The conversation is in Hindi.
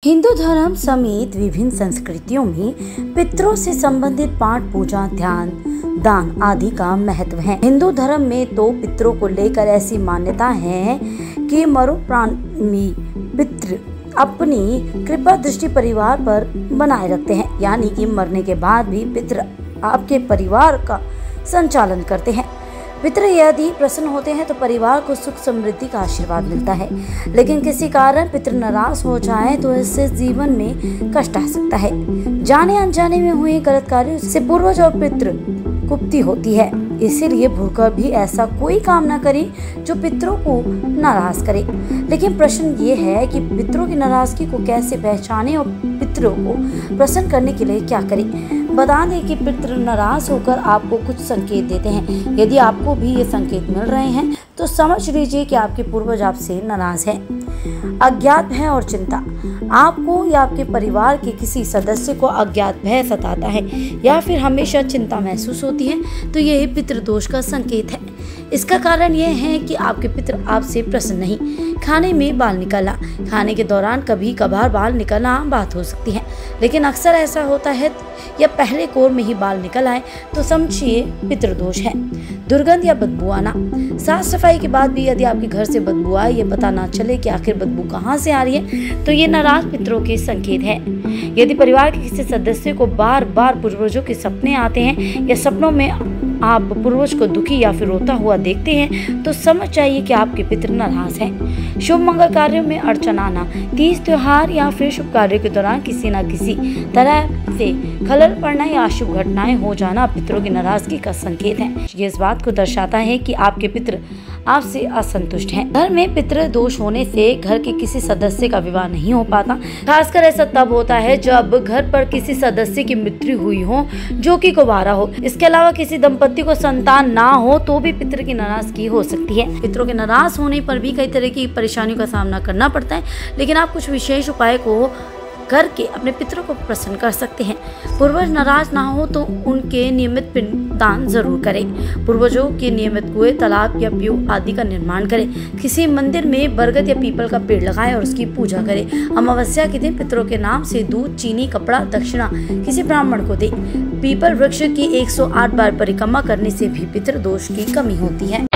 हिंदू धर्म समेत विभिन्न संस्कृतियों में पितरों से संबंधित पाठ, पूजा, ध्यान, दान आदि का महत्व है। हिंदू धर्म में तो पितरों को लेकर ऐसी मान्यता है कि मरणोपरांत पितृ अपनी कृपा दृष्टि परिवार पर बनाए रखते हैं, यानी कि मरने के बाद भी पितृ आपके परिवार का संचालन करते हैं। पितृ यदि प्रसन्न होते हैं तो परिवार को सुख समृद्धि का आशीर्वाद मिलता है, लेकिन किसी कारण पितृ नाराज हो जाए तो इससे जीवन में कष्ट आ सकता है। जाने अनजाने में हुए गलत कार्यों से पूर्वज और पितृ कुप्ति होती है, इसीलिए भूलकर भी ऐसा कोई काम न करें जो पितरों को नाराज करे। लेकिन प्रश्न ये है कि पितरों की नाराजगी को कैसे पहचानें और पितरों को प्रसन्न करने के लिए क्या करें। बता दें कि पितृ नाराज होकर आपको कुछ संकेत देते हैं। यदि आपको भी ये संकेत मिल रहे हैं तो समझ लीजिए कि आपके पूर्वज आपसे नाराज हैं। अज्ञात भय और चिंता, आपको या आपके परिवार के किसी सदस्य को अज्ञात भय सताता है या फिर हमेशा चिंता महसूस होती है तो यह पितृदोष का संकेत है। इसका कारण यह है कि आपके पितृ आपसे प्रसन्न नहीं। खाने में बाल निकलना, खाने के दौरान कभी कभार बाल निकलना आम बात हो सकती है, लेकिन अक्सर ऐसा होता है या पहले कोर में ही बाल निकल आए तो समझिए पितृदोष है। दुर्गंध या बदबू आना, साफ सफाई के बाद भी यदि आपके घर से बदबू आए, ये पता ना चले कि आखिर बदबू कहाँ से आ रही है तो ये नाराज पितरों के संकेत है। यदि परिवार के किसी सदस्य को बार बार पूर्वजों के सपने आते हैं या सपनों में आप पूर्वज को दुखी या फिर रोता हुआ देखते हैं तो समझ जाइए कि आपके पितृ नाराज हैं। शुभ मंगल कार्यों में अड़चन आना, तीज त्योहार या फिर शुभ कार्यों के दौरान किसी न किसी तरह से खलल पड़ना या अशुभ घटनाएं हो जाना पितरों की नाराजगी का संकेत है। ये इस बात को दर्शाता है कि आपके पितृ आपसे असंतुष्ट हैं। घर में पितृ दोष होने से घर के किसी सदस्य का विवाह नहीं हो पाता। खासकर ऐसा तब होता है जब घर पर किसी सदस्य की मृत्यु हुई हो जो कि कुंवारा हो। इसके अलावा किसी दंपति को संतान ना हो तो भी पितृ की नाराजगी हो सकती है। पितरों के नाराज होने पर भी कई तरह की परेशानियों का सामना करना पड़ता है, लेकिन आप कुछ विशेष उपाय को करके अपने पितरों को प्रसन्न कर सकते हैं। पूर्वज नाराज ना हो तो उनके नियमित पिंडदान जरूर करें। पूर्वजों के नियमित कुएं, तालाब या प्यू आदि का निर्माण करें। किसी मंदिर में बरगद या पीपल का पेड़ लगाएं और उसकी पूजा करें। अमावस्या के दिन पितरों के नाम से दूध, चीनी, कपड़ा दक्षिणा किसी ब्राह्मण को दें। पीपल वृक्ष की 108 बार परिक्रमा करने से भी पितृ दोष की कमी होती है।